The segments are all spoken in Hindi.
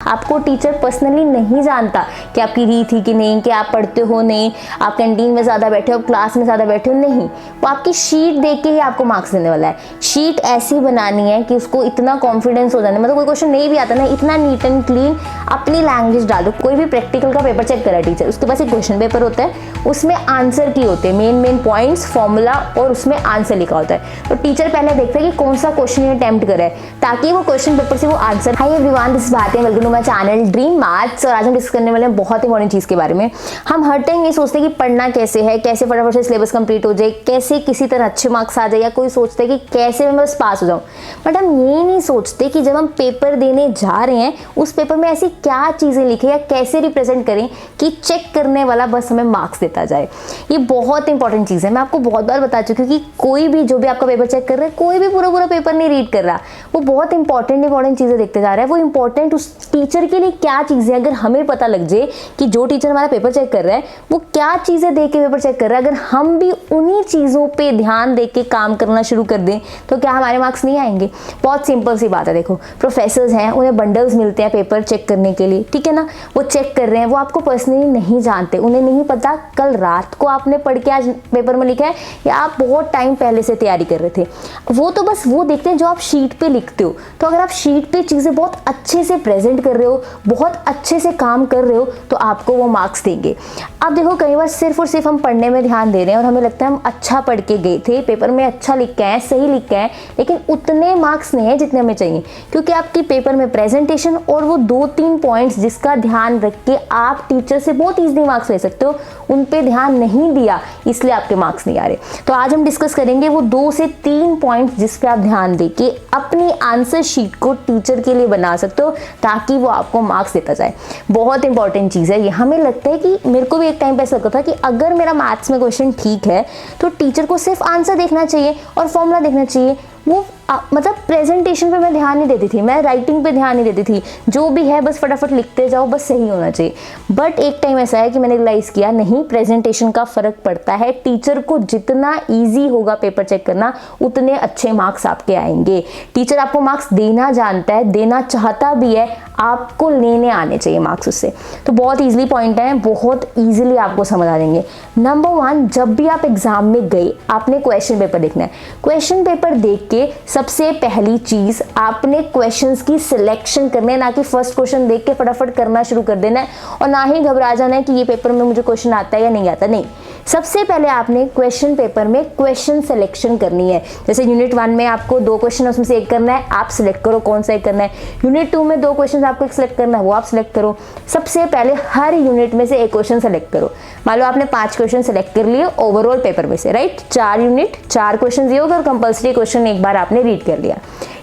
आपको टीचर पर्सनली नहीं जानता कि आपकी री थी कि नहीं, कि आप पढ़ते हो नहीं, आप कैंटीन में ज़्यादा बैठे हो, क्लास में ज़्यादा बैठे हो, नहीं। वो आपकी शीट देख के ही आपको मार्क्स देने वाला है। शीट ऐसी बनानी है कि उसको इतना कॉन्फिडेंस हो जाए, मतलब कोई क्वेश्चन नहीं भी आता ना, इतना नीट एंड क्लीन अपनी लैंग्वेज डालो। कोई भी प्रैक्टिकल का पेपर चेक करा टीचर, उसके पास एक क्वेश्चन पेपर होता है, उसमें आंसर की होते हैं, मेन पॉइंट्स, फॉर्मूला और उसमें आंसर लिखा होता है। तो टीचर पहले देखता है कि कौन सा क्वेश्चन अटेम्प्ट करे है, ताकि वो क्वेश्चन पेपर से वो answer. Hi everyone, this is Bharti, welcome to my channel dream maths. और आज हम डिस्कस करने वाले हैं बहुत इंपॉर्टेंट चीज के बारे में। हम हर टाइम ये सोचते हैं कि पढ़ना कैसे है, कैसे फटाफट से सिलेबस कंप्लीट हो जाए, कैसे किसी तरह अच्छे मार्क्स आ जाए, या कोई सोचता है कि कैसे मैं बस पास हो जाऊं। बट हम ये नहीं सोचते कि जब हम पेपर देने जा रहे हैं, उस पेपर में ऐसी क्या चीजें लिखे या कैसे रिप्रेजेंट करें कि चेक करने वाला बस हमें मार्क्स देता जाए। ये बहुत इंपॉर्टेंट चीज है। मैं आपको बहुत बार बता चुकी हूँ कि कोई भी जो भी आपका पेपर चेक कर रहा है, कोई भी पूरा पेपर नहीं रीड कर रहा, वो बहुत इंपॉर्टेंट चीजें देखते जा रहा है। वो इंपॉर्टेंट उस टीचर के लिए क्या चीजें, अगर हमें पता लग जाए कि जो टीचर हमारा पेपर चेक कर रहा है वो क्या चीजें देख के पेपर चेक कर रहा है, अगर हम भी उन्हीं चीजों पे ध्यान दे के काम करना शुरू कर दें, तो क्या हमारे मार्क्स नहीं आएंगे? बहुत सिंपल सी बात है। देखो, प्रोफेसर्स हैं, उन्हें बंडल्स मिलते हैं पेपर चेक करने के लिए, ठीक है ना। वो चेक कर रहे हैं, वो आपको पर्सनली नहीं जानते, उन्हें नहीं पता कल रात को आपने पढ़ के आज पेपर में लिखा है या आप बहुत टाइम पहले से तैयारी कर रहे थे। वो तो बस वो देखते हैं जो आप शीट पे लिखते हो। तो अगर आप शीट पे चीजें बहुत अच्छे से प्रेजेंट कर रहे हो, बहुत अच्छे से काम कर रहे हो, तो आपको वो मार्क्स देंगे। अब देखो, कई बार सिर्फ और सिर्फ हम पढ़ने में ध्यान दे रहे हैं और हमें लगता है हम अच्छा पढ़ के गए थे, पेपर में अच्छा लिख के आए, सही लिख के आए, लेकिन उतने मार्क्स नहीं है जितने हमें चाहिए, क्योंकि आपकी पेपर में प्रेजेंटेशन और वो 2-3 पॉइंट्स जिसका ध्यान रख के आप टीचर से बहुत ईजिली मार्क्स ले सकते हो, उन पे ध्यान नहीं दिया, इसलिए आपके मार्क्स नहीं आ रहे। तो आज हम डिस्कस करेंगे वो 2 से 3 पॉइंट्स जिस पे आप ध्यान दे के अपनी आंसर शीट को टीचर के लिए बना सकते हो, ताकि वो आपको मार्क्स देता जाए। बहुत इंपॉर्टेंट चीज है ये। हमें लगता है कि, मेरे को भी एक टाइम पे ऐसा लगता था कि अगर मेरा मैथ्स में क्वेश्चन ठीक है तो टीचर को सिर्फ आंसर देखना चाहिए और फॉर्मूला देखना चाहिए। वो मतलब प्रेजेंटेशन पे मैं ध्यान नहीं देती थी, मैं राइटिंग पे ध्यान नहीं देती थी, जो भी है बस फटाफट लिखते जाओ, बस सही होना चाहिए। बट एक टाइम ऐसा है कि मैंने रियलाइज किया, नहीं, प्रेजेंटेशन का फर्क पड़ता है। टीचर को जितना इजी होगा पेपर चेक करना, उतने अच्छे मार्क्स आपके आएंगे। टीचर आपको मार्क्स देना जानता है, देना चाहता भी है, आपको लेने आने चाहिए मार्क्स उससे। तो बहुत ईजिली पॉइंट है, बहुत ईजिली आपको समझ आ जाएंगे। नंबर 1, जब भी आप एग्जाम में गए, आपने क्वेश्चन पेपर देखना है। क्वेश्चन पेपर देख के सबसे पहली चीज आपने क्वेश्चंस की सिलेक्शन करनी है, ना कि फर्स्ट क्वेश्चन देख के फटाफट करना शुरू कर देना है, और ना ही घबरा जाना है कि ये पेपर में मुझे क्वेश्चन आता है या नहीं आता। नहीं, सबसे पहले आपने क्वेश्चन पेपर में क्वेश्चन सिलेक्शन करनी है। जैसे यूनिट 1 में आपको 2 क्वेश्चन उसमें से एक करना है, आप सिलेक्ट करो कौन सा एक करना है। यूनिट 2 में 2 क्वेश्चन आपको एक सिलेक्ट करना है, वो आप सिलेक्ट करो। सबसे पहले हर यूनिट में से एक क्वेश्चन सेलेक्ट करो। मान लो आपने 5 क्वेश्चन सेलेक्ट कर लिए ओवरऑल पेपर में से, राइट। 4 यूनिट 4 क्वेश्चन दिए होगा और कंपल्सरी क्वेश्चन एक बार आपने रीड कर लिया।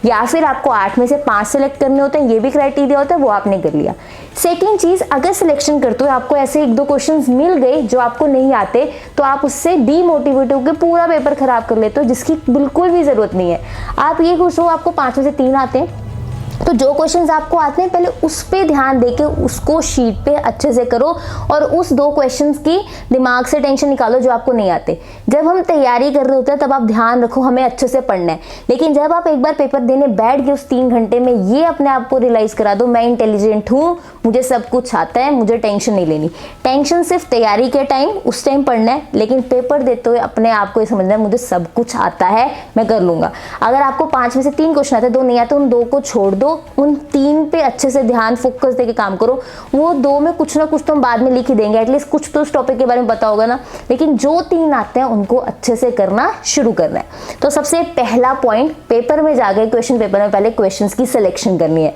या फिर आपको 8 में से 5 सेलेक्ट करने होते हैं, ये भी क्राइटेरिया होता है, वो आपने कर लिया। सेकंड चीज, अगर सिलेक्शन करते हो आपको ऐसे 1-2 क्वेश्चंस मिल गए जो आपको नहीं आते, तो आप उससे डीमोटिवेट होकर पूरा पेपर खराब कर लेते हो, जिसकी बिल्कुल भी जरूरत नहीं है। आप ये खुश हो आपको 5 में से 3 आते हैं, तो जो क्वेश्चंस आपको आते हैं पहले उस पे ध्यान देके उसको शीट पे अच्छे से करो, और उस 2 क्वेश्चंस की दिमाग से टेंशन निकालो जो आपको नहीं आते। जब हम तैयारी कर रहे होते हैं तब आप ध्यान रखो हमें अच्छे से पढ़ना है, लेकिन जब आप एक बार पेपर देने बैठ गए उस 3 घंटे में, ये अपने आप को रियलाइज करा दो, मैं इंटेलिजेंट हूँ, मुझे सब कुछ आता है, मुझे टेंशन नहीं लेनी। टेंशन सिर्फ तैयारी के टाइम, उस टाइम पढ़ना है, लेकिन पेपर देते हुए अपने आप को ये समझना है मुझे सब कुछ आता है, मैं कर लूंगा। अगर आपको 5 में से 3 क्वेश्चन आते हैं, 2 नहीं आते, उन 2 को छोड़ दो, उन 3 पे अच्छे से ध्यान फोकस देके काम करो। वो 2 में कुछ ना कुछ तो हम बाद में लिख ही देंगे, एटलीस्ट कुछ तो उस टॉपिक के बारे में पता होगा ना, लेकिन जो 3 आते हैं उनको अच्छे से करना शुरू करना है। तो सबसे पहला पॉइंट, पेपर में जाकर क्वेश्चन पेपर में पहले क्वेश्चंस की सिलेक्शन करनी है।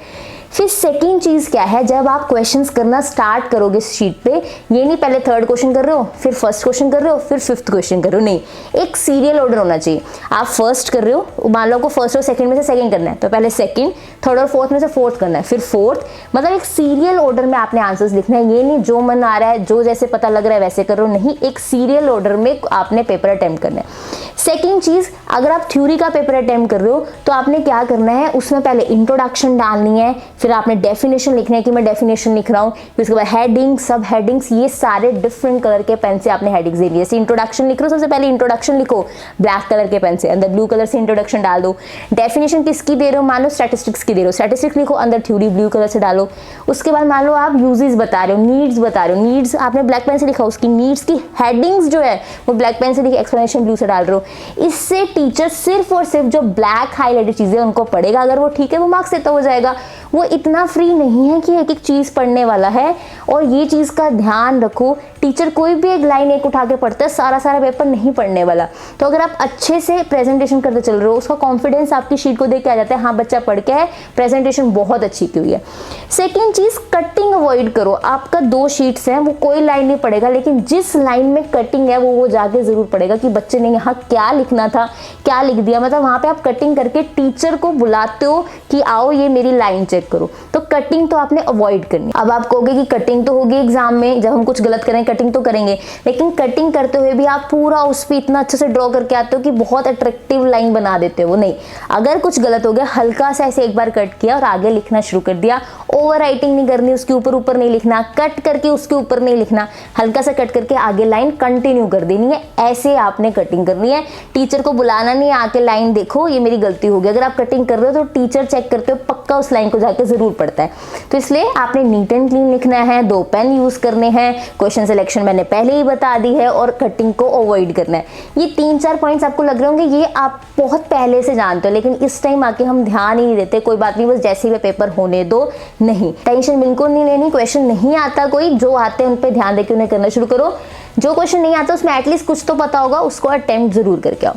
फिर सेकंड चीज क्या है, जब आप क्वेश्चंस करना स्टार्ट करोगे शीट पे, ये नहीं पहले 3rd क्वेश्चन कर रहे हो, फिर 1st क्वेश्चन कर रहे हो, फिर 5th क्वेश्चन कर रहे हो, नहीं, एक सीरियल ऑर्डर होना चाहिए। आप फर्स्ट कर रहे हो, मान लो को 1st और 2nd में से 2nd करना है, तो पहले 2nd, 3rd और 4th में से 4th करना है, फिर 4th, मतलब एक सीरियल ऑर्डर में आपने आंसर्स लिखना है। ये नहीं जो मन आ रहा है, जो जैसे पता लग रहा है वैसे कर रहे हो, नहीं, एक सीरियल ऑर्डर में आपने पेपर अटेम्प्ट करना है। सेकेंड चीज़, अगर आप थ्योरी का पेपर अटेम्प्ट कर रहे हो तो आपने क्या करना है, उसमें पहले इंट्रोडक्शन डालनी है, फिर आपने डेफिनेशन लिखना है कि मैं डेफिनेशन लिख रहा हूँ, फिर उसके बाद हेडिंग, सब हेडिंग्स, ये सारे डिफरेंट कलर के पेन से आपने हेडिंग्स देनी है। जैसे इंट्रोडक्शन लिख रहे हो, सबसे पहले इंट्रोडक्शन लिखो ब्लैक कलर के पेन से, अंदर ब्लू कलर से इंट्रोडक्शन डाल दो। डेफिनेशन किसकी दे रहे हो, मान लो स्टैटिस्टिक्स की दे रहे हो, स्टैटिस्टिक्स लिखो, अंदर थ्योरी ब्लू कलर से डालो। उसके बाद मान लो आप यूजेस बता रहे हो, नीड्स बता रहे हो, नीड्स आपने ब्लैक पेन से लिखा, उसकी नीड्स की हेडिंग्स जो है वो ब्लैक पेन से लिखी, एक्सप्लेनेशन ब्लू से डाल रहे हो। इससे टीचर सिर्फ और सिर्फ जो ब्लैक हाईलाइटेड चीजें उनको पढ़ेगा, अगर वो ठीक है वो मार्क्स देता हो जाएगा। वो इतना फ्री नहीं है कि एक एक चीज पढ़ने वाला है। और ये चीज का ध्यान रखो, टीचर कोई भी एक लाइन एक उठा के पढ़ता है, सारा सारा पेपर नहीं पढ़ने वाला। तो अगर आप अच्छे से प्रेजेंटेशन करते चल रहे हो, उसका कॉन्फिडेंस आपकी शीट को देख के आ जाता है, हाँ बच्चा पढ़ के है, प्रेजेंटेशन बहुत अच्छी की हुई है। सेकेंड चीज, कटिंग अवॉइड करो। आपका 2 शीट्स हैं, वो कोई लाइन नहीं पढ़ेगा, लेकिन जिस लाइन में कटिंग है वो जाके जरूर पढ़ेगा कि बच्चे ने यहाँ क्या लिखना था, क्या लिख दिया। मतलब वहां पे आप कटिंग करके टीचर को बुलाते हो कि आओ ये मेरी लाइन चेक करो। तो कटिंग तो आपने अवॉइड करनी। अब आप कहोगे कि कटिंग तो होगी एग्जाम में, जब हम कुछ गलत करें कटिंग तो करेंगे, लेकिन कटिंग करते हुए भी आप पूरा उस पर इतना अच्छे से ड्रॉ करके आते हो कि बहुत अट्रैक्टिव लाइन बना देते हो। नहीं, अगर कुछ गलत हो गया, हल्का सा ऐसे एक बार कट किया और आगे लिखना शुरू कर दिया। ओवर राइटिंग नहीं करनी, उसके ऊपर ऊपर नहीं लिखना, कट करके उसके ऊपर नहीं लिखना, हल्का सा कट करके आगे लाइन कंटिन्यू कर देनी है। ऐसे आपने कटिंग करनी है। टीचर को बुलाना नहीं, आके लाइन देखो ये मेरी गलती हो गई। अगर आप कटिंग कर रहे हो तो टीचर चेक करते हो, पक्का उस लाइन को जाके जरूर पढ़ता है। तो इसलिए आपने नीट एंड क्लीन लिखना है, 2 पेन यूज करने हैं, क्वेश्चन सिलेक्शन मैंने पहले ही बता दी है, और कटिंग को अवॉइड करना है। ये 3-4 पॉइंट्स आपको लग रहे होंगे ये आप बहुत पहले से जानते हो, लेकिन इस टाइम आके हम ध्यान ही नहीं देते। कोई बात नहीं, बस जैसे ही पेपर होने दो, नहीं टेंशन बिल्कुल नहीं लेनी। क्वेश्चन नहीं आता कोई, जो आते हैं उन पे ध्यान देके उन्हें करना शुरू करो। जो क्वेश्चन नहीं आता उसमें एटलीस्ट कुछ तो पता होगा, उसको अटेम्प्ट जरूर करके आओ।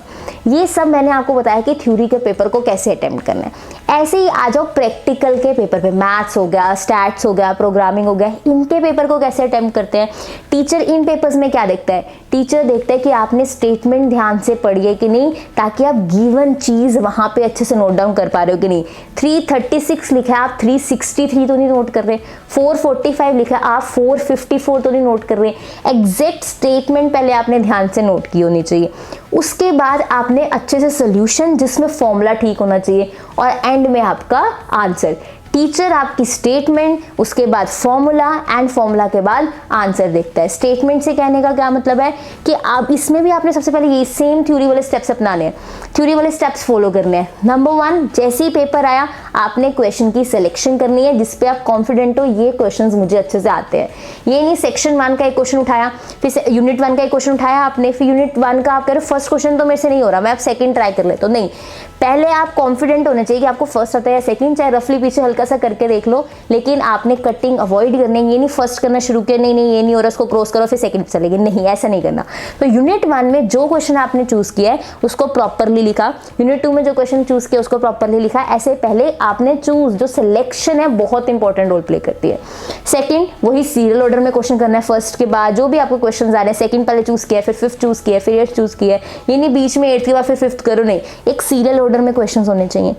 ये सब मैंने आपको बताया कि थ्योरी के पेपर को कैसे अटेम्प्ट करना है। ऐसे ही आ जाओ प्रैक्टिकल के पेपर पे। मैथ्स हो गया, स्टैट्स हो गया, प्रोग्रामिंग हो गया, इनके पेपर को कैसे अटेम्प्ट करते हैं। टीचर इन पेपर्स में क्या देखता है, टीचर देखता है कि आपने स्टेटमेंट ध्यान से पढ़ी है कि नहीं, ताकि आप गिवन चीज वहां पे अच्छे से नोट डाउन कर पा रहे हो कि नहीं। 336 लिखा है, आप 363 तो नहीं नोट कर रहे। 445 लिखा है, आप 454 तो नहीं नोट कर रहे। एग्जैक्ट स्टेटमेंट पहले आपने ध्यान से नोट की होनी चाहिए। उसके बाद आपने अच्छे से सोल्यूशन जिसमें फॉर्मूला ठीक होना चाहिए, और एंड में आपका आंसर। टीचर आपकी स्टेटमेंट, उसके बाद फॉर्मूला, एंड फॉर्मूला के बाद आंसर देखता है। स्टेटमेंट से कहने का क्या मतलब है कि आप इसमें भी आपने सबसे पहले ये सेम थ्योरी वाले स्टेप्स अपनाने हैं, थ्योरी वाले स्टेप्स फॉलो करने हैं। नंबर 1, जैसे ही पेपर आया आपने क्वेश्चन की सिलेक्शन करनी है जिसपे आप कॉन्फिडेंट हो ये क्वेश्चंस मुझे अच्छे से आते हैं। ये नहीं सेक्शन 1 का एक क्वेश्चन उठाया, फिर यूनिट 1 का एक क्वेश्चन उठाया आपने, फिर यूनिट 1 का आप कह रहे हो फर्स्ट क्वेश्चन तो मेरे से नहीं हो रहा, मैं अब सेकंड ट्राई कर लेता हूं। नहीं, पहले आप कॉन्फिडेंट होने चाहिए कि आपको फर्स्ट आता है या सेकंड, चाहे रफली पीछे हल्का सा करके देख लो, लेकिन आपने कटिंग अवॉइड करनी है। ये नहीं फर्स्ट करना शुरू किया, नहीं नहीं ये नहीं हो रहा, उसको क्रॉस करो फिर सेकंड चलेगी, नहीं ऐसा नहीं करना। तो यूनिट 1 में जो क्वेश्चन आपने चूज किया है उसको प्रॉपरली लिखा, यूनिट 2 में जो क्वेश्चन चूज किया उसको प्रॉपरली लिखा। ऐसे पहले आपने चूज, जो सिलेक्शन है बहुत इंपॉर्टेंट रोल प्ले करती है। सेकंड, वही सीरियल ऑर्डर में क्वेश्चन करना है, फर्स्ट के बाद जो भी आपको क्वेश्चन आ रहे हैं, सेकंड पहले चूज किया, फिर 5th चूज किया, फिर 8th चूज किया, ये नहीं बीच में 8th के बाद फिर 5th करो, नहीं, एक सीरियल ऑर्डर में क्वेश्चन होने चाहिए।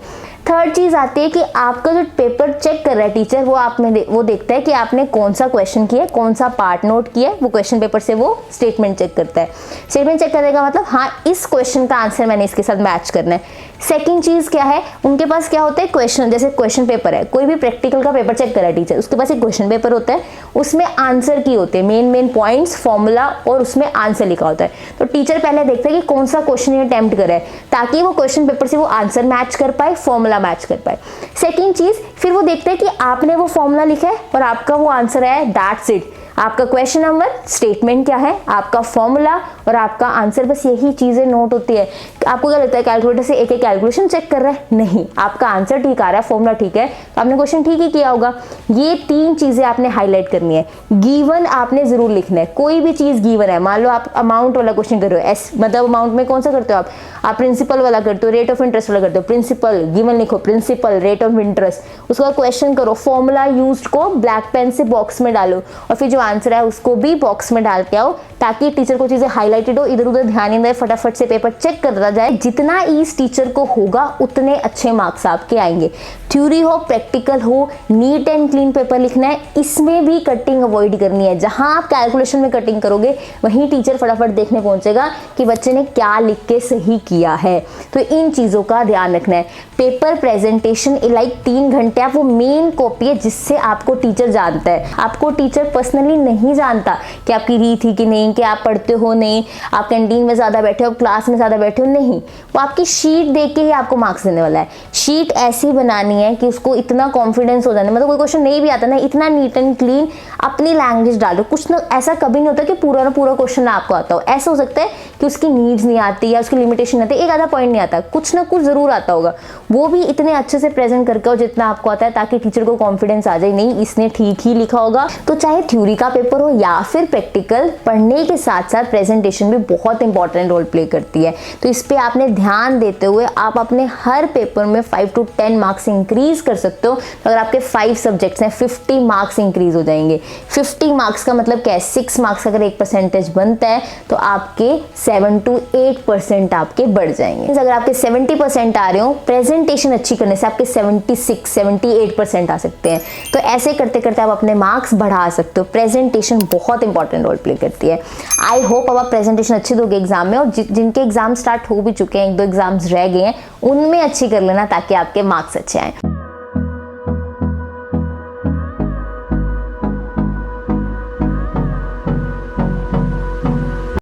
थर्ड चीज आती है कि आपका जो पेपर चेक कर रहा है टीचर, वो आप में वो देखता है कि आपने कौन सा क्वेश्चन किया, कौन सा पार्ट नोट किया, वो क्वेश्चन पेपर से वो स्टेटमेंट चेक करता है। स्टेटमेंट चेक करने का मतलब हाँ इस क्वेश्चन का आंसर मैंने इसके साथ मैच करना है। सेकंड चीज क्या है, उनके पास क्या होता है क्वेश्चन, जैसे क्वेश्चन पेपर है, कोई भी प्रैक्टिकल का पेपर चेक कर रहा है टीचर, उसके पास एक क्वेश्चन पेपर होता है, उसमें आंसर की होते हैं मेन पॉइंट्स, फॉर्मूला, और उसमें आंसर लिखा होता है। तो टीचर पहले देखता है कि कौन सा क्वेश्चन ये अटेम्प्ट कर रहा है, ताकि वो क्वेश्चन पेपर से वो आंसर मैच कर पाए, फॉर्मूला मैच कर पाए। सेकंड चीज, फिर वो देखते हैं कि आपने वो फॉर्मूला लिखा है और आपका वो आंसर है, दैट्स इट। आपका क्वेश्चन नंबर, स्टेटमेंट क्या है, आपका फॉर्मूला और आपका आंसर, बस यही चीजें नोट होती है। आपको क्या लगता है कैलकुलेटर से एक एक कैलकुलेशन चेक कर रहा है, नहीं, आपका आंसर ठीक आ रहा है, फॉर्मूला ठीक है, तो आपने क्वेश्चन ठीक ही किया होगा। ये 3 चीजें आपने हाईलाइट करनी है। गिवन आपने जरूर लिखना है, कोई भी चीज गिवन है, मान लो आप अमाउंट वाला क्वेश्चन कर रहे हो, एस मतलब अमाउंट में कौन सा करते हो आप प्रिंसिपल वाला करते हो, रेट ऑफ इंटरेस्ट वाला करते हो, प्रिंसिपल गिवन लिखो, प्रिंसिपल रेट ऑफ इंटरेस्ट, उसका क्वेश्चन करो, फॉर्मूला यूज्ड को ब्लैक पेन से बॉक्स में डालो, और फिर जो आंसर है उसको भी बॉक्स में डाल के आओ, ताकि टीचर को चीजें हाईलाइटेड हो, इधर उधर ध्यान नहीं दे, फटाफट से पेपर चेक करता जाए। जितना ईज टीचर को होगा उतने अच्छे मार्क्स आपके आएंगे। थ्योरी हो, प्रैक्टिकल हो, नीट एंड क्लीन पेपर लिखना है, इसमें भी कटिंग अवॉइड करनी है। जहां आप कैलकुलेशन में कटिंग करोगे वहीं टीचर फटाफट देखने पहुंचेगा कि बच्चे ने क्या लिख के सही किया है। तो इन चीजों का ध्यान रखना है। पेपर प्रेजेंटेशन लाइक 3 घंटे आप वो मेन कॉपी है जिससे आपको टीचर जानता है। आपको टीचर पर्सनली नहीं जानता कि आपकी रीत ही कि नहीं, कि आप पढ़ते हो नहीं, आप कैंटीन में ज़्यादा बैठे हो, क्लास में ज़्यादा बैठे हो, नहीं। वो आपकी शीट देख के ही आपको मार्क्स देने वाला है। शीट ऐसी बनानी है कि उसको इतना कॉन्फिडेंस हो जाए, मतलब कोई क्वेश्चन नहीं भी आता ना, इतना नीट एंड क्लीन अपनी लैंग्वेज डालो। कुछ ना, ऐसा कभी नहीं होता कि पूरा ना पूरा क्वेश्चन आपको आता हो। ऐसा हो सकता है कि उसकी नीड्स नहीं आती या उसकी लिमिटेशन आती है, एक आधा पॉइंट नहीं आता, कुछ ना कुछ जरूर आता होगा। वो भी इतने अच्छे से प्रेजेंट करके हो जितना आपको आता है, ताकि टीचर को कॉन्फिडेंस आ जाए, नहीं इसने ठीक ही लिखा होगा। तो चाहे थ्योरी का पेपर हो या फिर प्रैक्टिकल, पढ़ने के साथ साथ प्रेजेंटेशन भी बहुत इंपॉर्टेंट रोल प्ले करती है। तो इस पे आपने ध्यान देते हुए आप अपने हर पेपर में 5 to 10 मार्क्स इंक्रीज कर सकते हो। तो अगर आपके 5 सब्जेक्ट्स हैं, 50 मार्क्स इंक्रीज हो जाएंगे। 50 मार्क्स का मतलब क्या है, 6 मार्क्स अगर एक परसेंटेज बनता है तो आपके 7 to 8% आपके बढ़ जाएंगे। अगर आपके 70% आ रहे हो, प्रेजेंटेशन अच्छी करने से आपके 76-78% आ सकते हैं। तो ऐसे करते करते आप अपने मार्क्स बढ़ा सकते हो। प्रेजेंटेशन बहुत इंपॉर्टेंट रोल प्ले करती है। आई होप अब आप प्रेजेंटेशन अच्छी दोगे एग्जाम में, और जिनके एग्जाम स्टार्ट हो भी चुके हैं, 1-2 एग्जाम्स रह गए हैं, उनमें अच्छी कर लेना ताकि आपके मार्क्स अच्छे आए।